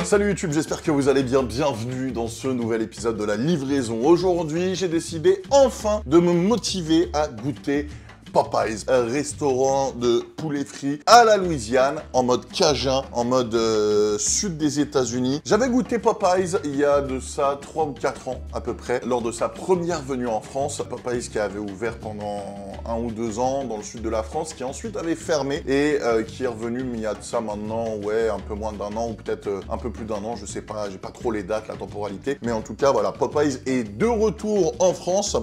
Salut YouTube, j'espère que vous allez bien. Bienvenue dans ce nouvel épisode de la livraison. Aujourd'hui, j'ai décidé enfin de me motiver à goûter Popeyes, un restaurant de poulet frit à la Louisiane, en mode cajun, en mode sud des États-Unis. J'avais goûté Popeyes il y a de ça 3 ou 4 ans à peu près, lors de sa première venue en France. Popeyes qui avait ouvert pendant 1 ou 2 ans dans le sud de la France, qui ensuite avait fermé et qui est revenu il y a de ça maintenant, ouais, un peu moins d'un an ou peut-être un peu plus d'un an, je sais pas, j'ai pas trop les dates, la temporalité. Mais en tout cas, voilà, Popeyes est de retour en France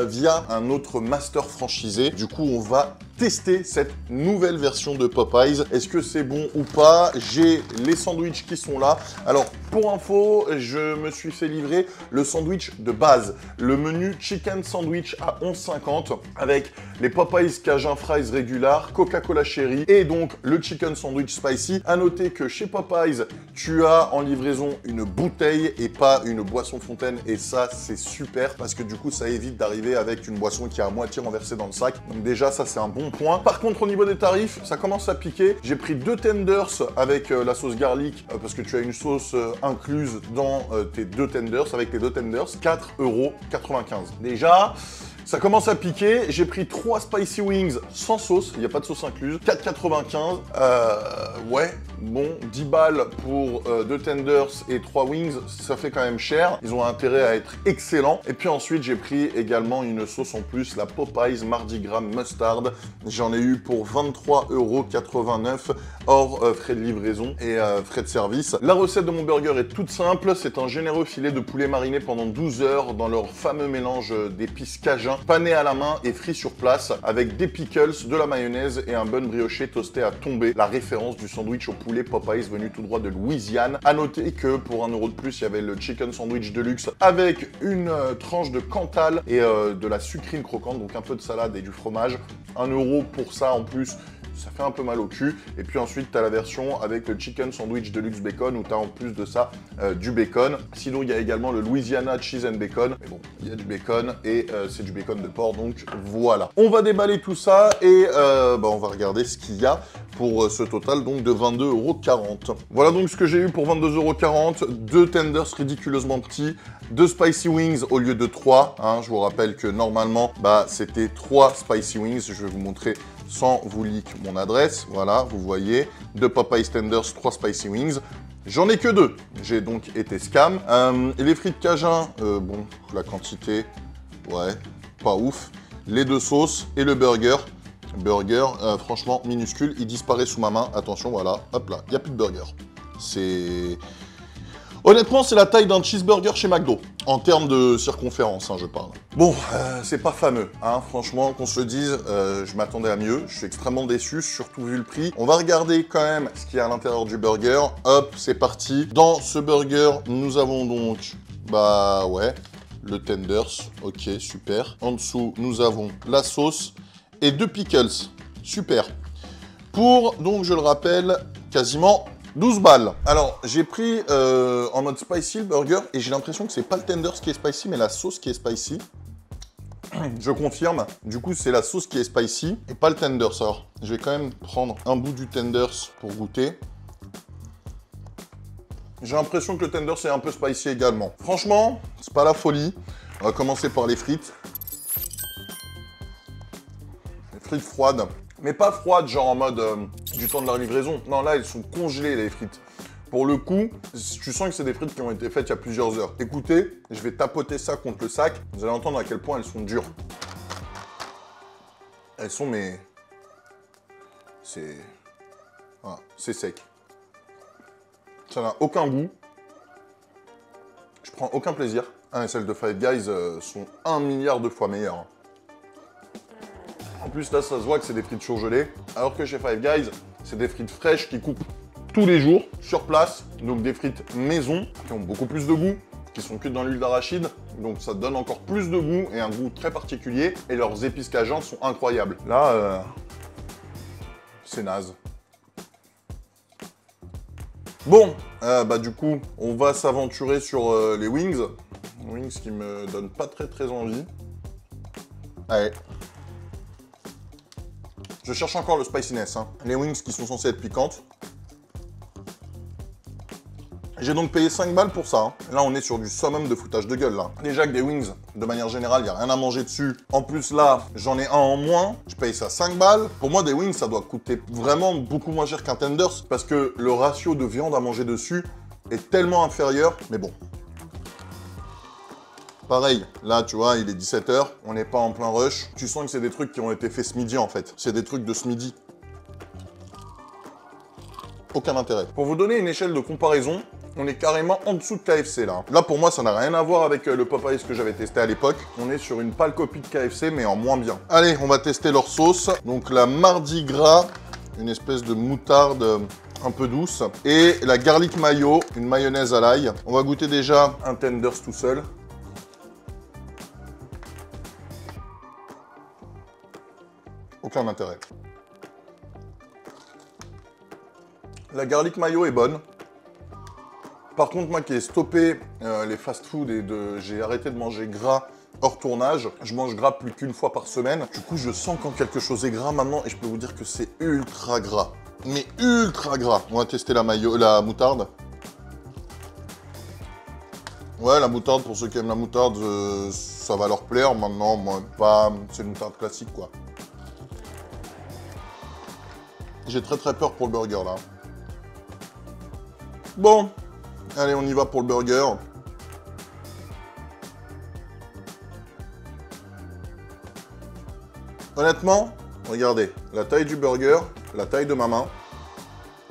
via un autre master franchisé. Du coup, on va tester cette nouvelle version de Popeyes. Est-ce que c'est bon ou pas? J'ai les sandwichs qui sont là. Alors, pour info, je me suis fait livrer le sandwich de base. Le menu chicken sandwich à 11,50 avec les Popeyes Cajun Fries régular, Coca-Cola Cherry et donc le chicken sandwich spicy. À noter que chez Popeyes, tu as en livraison une bouteille et pas une boisson fontaine. Et ça, c'est super parce que du coup, ça évite d'arriver avec une boisson qui est à moitié renversée dans le sac. Donc déjà, ça, c'est un bon point. Par contre, au niveau des tarifs, ça commence à piquer. J'ai pris 2 tenders avec la sauce garlic parce que tu as une sauce incluse dans tes 2 tenders. Avec les 2 tenders, 4,95 €. Déjà, ça commence à piquer. J'ai pris 3 spicy wings sans sauce. Il n'y a pas de sauce incluse. 4,95 €. Ouais, bon, 10 balles pour 2 tenders et 3 wings, ça fait quand même cher. Ils ont intérêt à être excellents. Et puis ensuite, j'ai pris également une sauce en plus, la Popeyes Mardi Gras Mustard. J'en ai eu pour 23,89 € hors frais de livraison et frais de service. La recette de mon burger est toute simple. C'est un généreux filet de poulet mariné pendant 12 heures dans leur fameux mélange d'épices cajun, pané à la main et frit sur place avec des pickles, de la mayonnaise et un bun brioché toasté à tomber. La référence du sandwich au poulet Popeyes venu tout droit de Louisiane. À noter que pour 1 € de plus, il y avait le chicken sandwich deluxe avec une tranche de Cantal et de la sucrine croquante, donc un peu de salade et du fromage. 1 € pour ça en plus. Ça fait un peu mal au cul. Et puis ensuite, tu as la version avec le chicken sandwich deluxe bacon où tu as en plus de ça du bacon. Sinon, il y a également le Louisiana cheese and bacon. Mais bon, il y a du bacon et c'est du bacon de porc, donc voilà. On va déballer tout ça et on va regarder ce qu'il y a pour ce total donc de 22,40 €. Voilà donc ce que j'ai eu pour 22,40 €. 2 tenders ridiculeusement petits, 2 spicy wings au lieu de 3. Hein. Je vous rappelle que normalement, c'était 3 spicy wings. Je vais vous montrer sans vous leak mon adresse. Voilà, vous voyez, 2 Popeyes tenders, 3 spicy wings. J'en ai que 2. J'ai donc été scam. Et les frites cajun, bon, la quantité, ouais, pas ouf. Les 2 sauces et le burger. Burger, franchement, minuscule. Il disparaît sous ma main. Attention, voilà, hop là, il n'y a plus de burger. C'est... Honnêtement, c'est la taille d'un cheeseburger chez McDo. En termes de circonférence, hein, je parle. Bon, c'est pas fameux, hein, franchement, qu'on se le dise, je m'attendais à mieux. Je suis extrêmement déçu, surtout vu le prix. On va regarder quand même ce qu'il y a à l'intérieur du burger. Hop, c'est parti. Dans ce burger, nous avons donc, le tenders. Ok, super. En dessous, nous avons la sauce et 2 pickles. Super. Pour, donc, je le rappelle, quasiment 12 balles. Alors, j'ai pris en mode spicy le burger et j'ai l'impression que c'est pas le tenders qui est spicy, mais la sauce qui est spicy. Je confirme. Du coup, c'est la sauce qui est spicy et pas le tenders. Alors, je vais quand même prendre un bout du tenders pour goûter. J'ai l'impression que le tenders est un peu spicy également. Franchement, c'est pas la folie. On va commencer par les frites. Les frites froides. Mais pas froides, genre en mode du temps de la livraison. Non, là, elles sont congelées, les frites. Pour le coup, tu sens que c'est des frites qui ont été faites il y a plusieurs heures. Écoutez, je vais tapoter ça contre le sac. Vous allez entendre à quel point elles sont dures. Elles sont, mais... Voilà, c'est sec. Ça n'a aucun goût. Je prends aucun plaisir. Et celles de Five Guys sont 1 milliard de fois meilleures. En plus, là, ça se voit que c'est des frites surgelées. Alors que chez Five Guys, c'est des frites fraîches qui coupent tous les jours, sur place. Donc des frites maison, qui ont beaucoup plus de goût, qui sont cuites dans l'huile d'arachide. Donc ça donne encore plus de goût et un goût très particulier. Et leurs épices cajun sont incroyables. Là, c'est naze. Bon, du coup, on va s'aventurer sur les wings. Wings qui me donnent pas très envie. Allez. Je cherche encore le spiciness. Hein. Les wings qui sont censés être piquantes. J'ai donc payé 5 balles pour ça. Hein. Là, on est sur du summum de foutage de gueule, là. Déjà que des wings, de manière générale, il n'y a rien à manger dessus. En plus, là, j'en ai un en moins. Je paye ça 5 balles. Pour moi, des wings, ça doit coûter vraiment beaucoup moins cher qu'un tenders parce que le ratio de viande à manger dessus est tellement inférieur. Mais bon. Pareil, là, tu vois, il est 17 h. On n'est pas en plein rush. Tu sens que c'est des trucs qui ont été faits ce midi, en fait. C'est des trucs de ce midi. Aucun intérêt. Pour vous donner une échelle de comparaison, on est carrément en dessous de KFC là. Là pour moi ça n'a rien à voir avec le Popeyes que j'avais testé à l'époque. On est sur une pâle copie de KFC mais en moins bien. Allez, on va tester leur sauce. Donc la Mardi Gras, une espèce de moutarde un peu douce. Et la garlic mayo, une mayonnaise à l'ail. On va goûter déjà un tenders tout seul. Aucun intérêt. La garlic mayo est bonne. Par contre, moi qui ai stoppé les fast-food et j'ai arrêté de manger gras hors tournage, je mange gras plus qu'une fois par semaine. Du coup, je sens quand quelque chose est gras maintenant et je peux vous dire que c'est ultra gras. Mais ultra gras. On va tester la moutarde. Ouais, la moutarde, pour ceux qui aiment la moutarde, ça va leur plaire. Maintenant, moi, pas... c'est une moutarde classique, quoi. J'ai très peur pour le burger, là. Bon, allez, on y va pour le burger. Honnêtement, regardez, la taille du burger, la taille de ma main.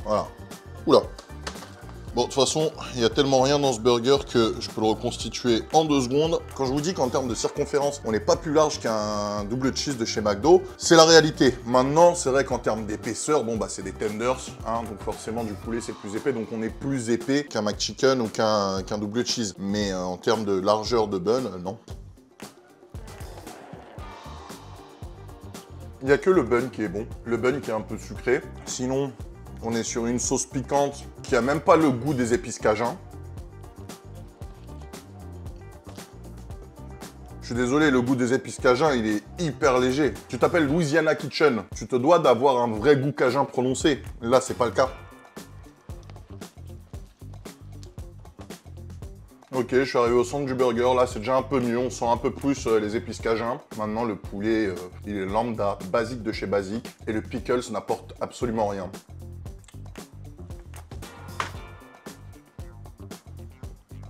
Voilà. Oula. Bon, de toute façon, il y a tellement rien dans ce burger que je peux le reconstituer en 2 secondes. Quand je vous dis qu'en termes de circonférence, on n'est pas plus large qu'un double cheese de chez McDo, c'est la réalité. Maintenant, c'est vrai qu'en termes d'épaisseur, bon, bah, c'est des tenders, hein, donc forcément, du poulet, c'est plus épais, donc on est plus épais qu'un McChicken ou qu'un double cheese. Mais en termes de largeur de bun, non. Il n'y a que le bun qui est bon, le bun qui est un peu sucré. Sinon, on est sur une sauce piquante qui a même pas le goût des épices cajun. Je suis désolé, le goût des épices cajun, il est hyper léger. Tu t'appelles Louisiana Kitchen, tu te dois d'avoir un vrai goût cajun prononcé. Là, c'est pas le cas. Ok, je suis arrivé au centre du burger, là c'est déjà un peu mieux, on sent un peu plus les épices cajun. Maintenant le poulet, il est lambda, basique de chez basique, et le pickles n'apporte absolument rien.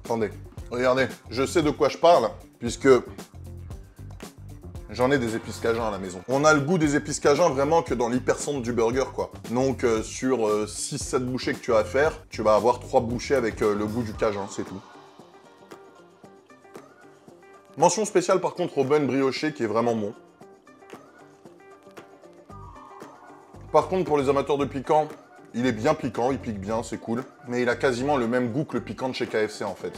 Attendez, regardez, je sais de quoi je parle, puisque j'en ai des épices cajun à la maison. On a le goût des épices cajun vraiment que dans l'hypercentre du burger, quoi. Donc sur 6-7 bouchées que tu as à faire, tu vas avoir 3 bouchées avec le goût du cajun, c'est tout. Mention spéciale par contre au bun brioché qui est vraiment bon. Par contre pour les amateurs de piquant, il est bien piquant, il pique bien, c'est cool. Mais il a quasiment le même goût que le piquant de chez KFC en fait.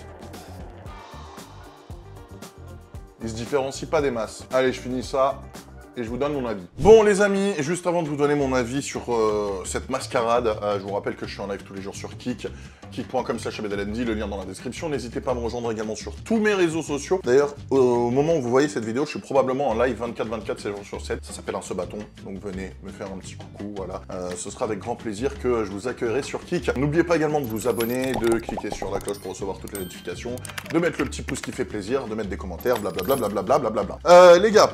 Il se différencie pas des masses. Allez, je finis ça et je vous donne mon avis. Bon les amis, juste avant de vous donner mon avis sur cette mascarade, je vous rappelle que je suis en live tous les jours sur Kik, kik.com/abdlnd, le lien dans la description. N'hésitez pas à me rejoindre également sur tous mes réseaux sociaux. D'ailleurs, au moment où vous voyez cette vidéo, je suis probablement en live 24/24, 7 jours sur 7. Ça s'appelle un ce-bâton, donc venez me faire un petit coucou, voilà. Ce sera avec grand plaisir que je vous accueillerai sur Kik. N'oubliez pas également de vous abonner, de cliquer sur la cloche pour recevoir toutes les notifications, de mettre le petit pouce qui fait plaisir, de mettre des commentaires, blablabla, blablabla. Les gars,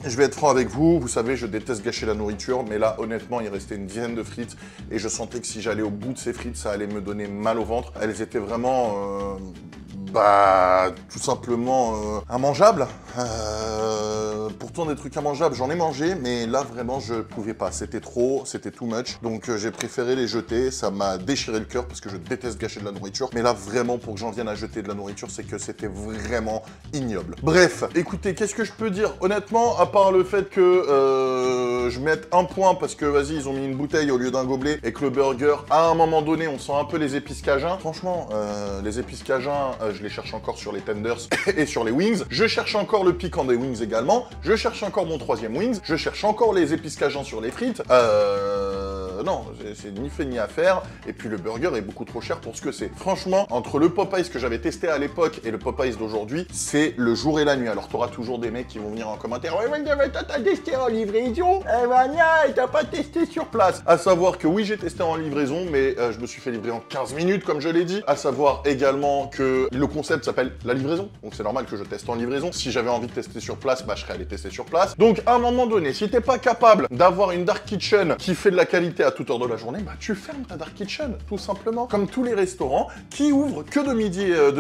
je vais être franc avec vous, vous savez, je déteste gâcher la nourriture, mais là, honnêtement, il restait une dizaine de frites et je sentais que si j'allais au bout de ces frites, ça allait me donner mal au ventre. Elles étaient vraiment, tout simplement immangeables. Pourtant, des trucs immangeables, j'en ai mangé, mais là, vraiment, je pouvais pas. C'était trop, c'était too much. Donc, j'ai préféré les jeter. Ça m'a déchiré le cœur parce que je déteste gâcher de la nourriture. Mais là, vraiment, pour que j'en vienne à jeter de la nourriture, c'est que c'était vraiment ignoble. Bref, écoutez, qu'est-ce que je peux dire? Honnêtement, à part le fait que je mette un point parce que, vas-y, ils ont mis une bouteille au lieu d'un gobelet et que le burger, à un moment donné, on sent un peu les épices cajun. Franchement, les épices cajun, je les cherche encore sur les tenders et sur les wings. Je cherche encore le piquant des wings également. Je cherche encore mon 3e wings. Je cherche encore les épices cajun sur les frites. non, c'est ni fait ni à faire. Et puis le burger est beaucoup trop cher pour ce que c'est. Franchement, entre le Popeyes que j'avais testé à l'époque et le Popeyes d'aujourd'hui, c'est le jour et la nuit. Alors t'auras toujours des mecs qui vont venir en commentaire. Ouais, mais t'as testé en livraison? Eh ben, t'as pas testé sur place. À savoir que oui, j'ai testé en livraison, mais je me suis fait livrer en 15 minutes, comme je l'ai dit. À savoir également que le concept s'appelle la livraison. Donc c'est normal que je teste en livraison. Si j'avais envie de tester sur place, bah je serais allé tester sur place. Donc à un moment donné, si t'es pas capable d'avoir une dark kitchen qui fait de la qualité à toute heure de la journée, bah tu fermes ta dark kitchen, tout simplement. Comme tous les restaurants qui ouvrent que de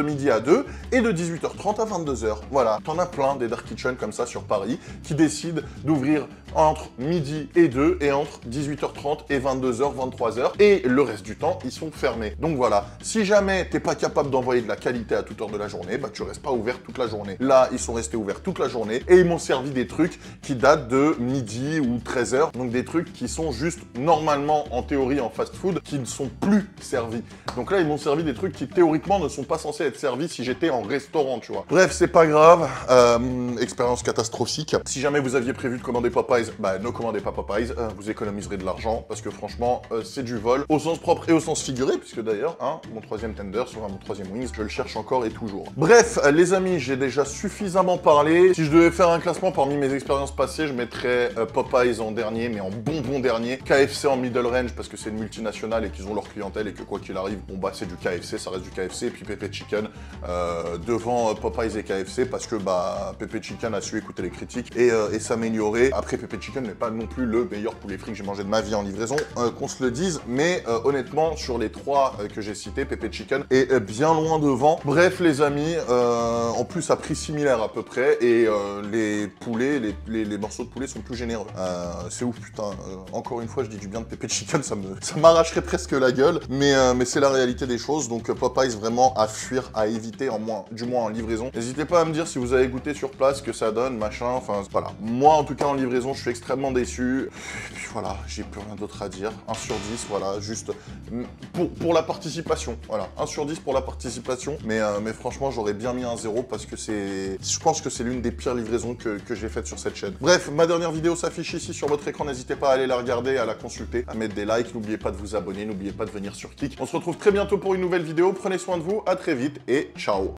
midi à 2 et de 18h30 à 22h. Voilà, t'en as plein des dark kitchen comme ça sur Paris qui décident d'ouvrir entre midi et 2 et entre 18h30 et 22h, 23h. Et le reste du temps, ils sont fermés. Donc voilà, si jamais t'es pas capable d'envoyer de la qualité à toute heure de la journée, bah tu restes pas ouvert toute la journée. Là, ils sont restés ouverts toute la journée et ils m'ont servi des trucs qui datent de midi ou 13h. Donc des trucs qui sont juste normalement, en théorie, en fast-food, qui ne sont plus servis. Donc là, ils m'ont servi des trucs qui théoriquement ne sont pas censés être servis si j'étais en restaurant, tu vois. Bref, c'est pas grave. Expérience catastrophique. Si jamais vous aviez prévu de commander Popeyes, bah ne commandez pas Popeyes. Vous économiserez de l'argent parce que franchement, c'est du vol au sens propre et au sens figuré, puisque d'ailleurs, hein, mon troisième tender sera mon troisième wings, je le cherche encore et toujours. Bref, les amis, j'ai déjà suffisamment parlé. Si je devais faire un classement parmi mes expériences passées, je mettrais Popeyes en dernier, mais en bon dernier. KFC en middle range parce que c'est une multinationale et qu'ils ont leur clientèle et que quoi qu'il arrive, bon bah c'est du KFC, ça reste du KFC. Et puis Pepe Chicken devant Popeyes et KFC parce que bah Pepe Chicken a su écouter les critiques et s'améliorer. Après, Pepe Chicken n'est pas non plus le meilleur poulet frit que j'ai mangé de ma vie en livraison, qu'on se le dise, mais honnêtement, sur les trois que j'ai cités, Pepe Chicken est bien loin devant. Bref, les amis, en plus à prix similaire à peu près, et les poulets, les morceaux de poulet sont plus généreux. C'est ouf, putain. Encore une fois, je dis du bien de Pepe Chicken, ça m'arracherait presque la gueule, mais c'est la réalité des choses. Donc Popeyes vraiment à fuir, à éviter, du moins en livraison. N'hésitez pas à me dire si vous avez goûté sur place, que ça donne, machin, enfin voilà. Moi, en tout cas, en livraison, je suis extrêmement déçu. Et puis voilà, j'ai plus rien d'autre à dire. 1 sur 10, voilà, juste pour la participation. Voilà, 1 sur 10 pour la participation. Mais franchement, j'aurais bien mis un 0 parce que je pense que c'est l'une des pires livraisons que j'ai faites sur cette chaîne. Bref, ma dernière vidéo s'affiche ici sur votre écran. N'hésitez pas à aller la regarder, à la consulter, à mettre des likes. N'oubliez pas de vous abonner, n'oubliez pas de venir sur Kik. On se retrouve très bientôt pour une nouvelle vidéo. Prenez soin de vous, à très vite et ciao.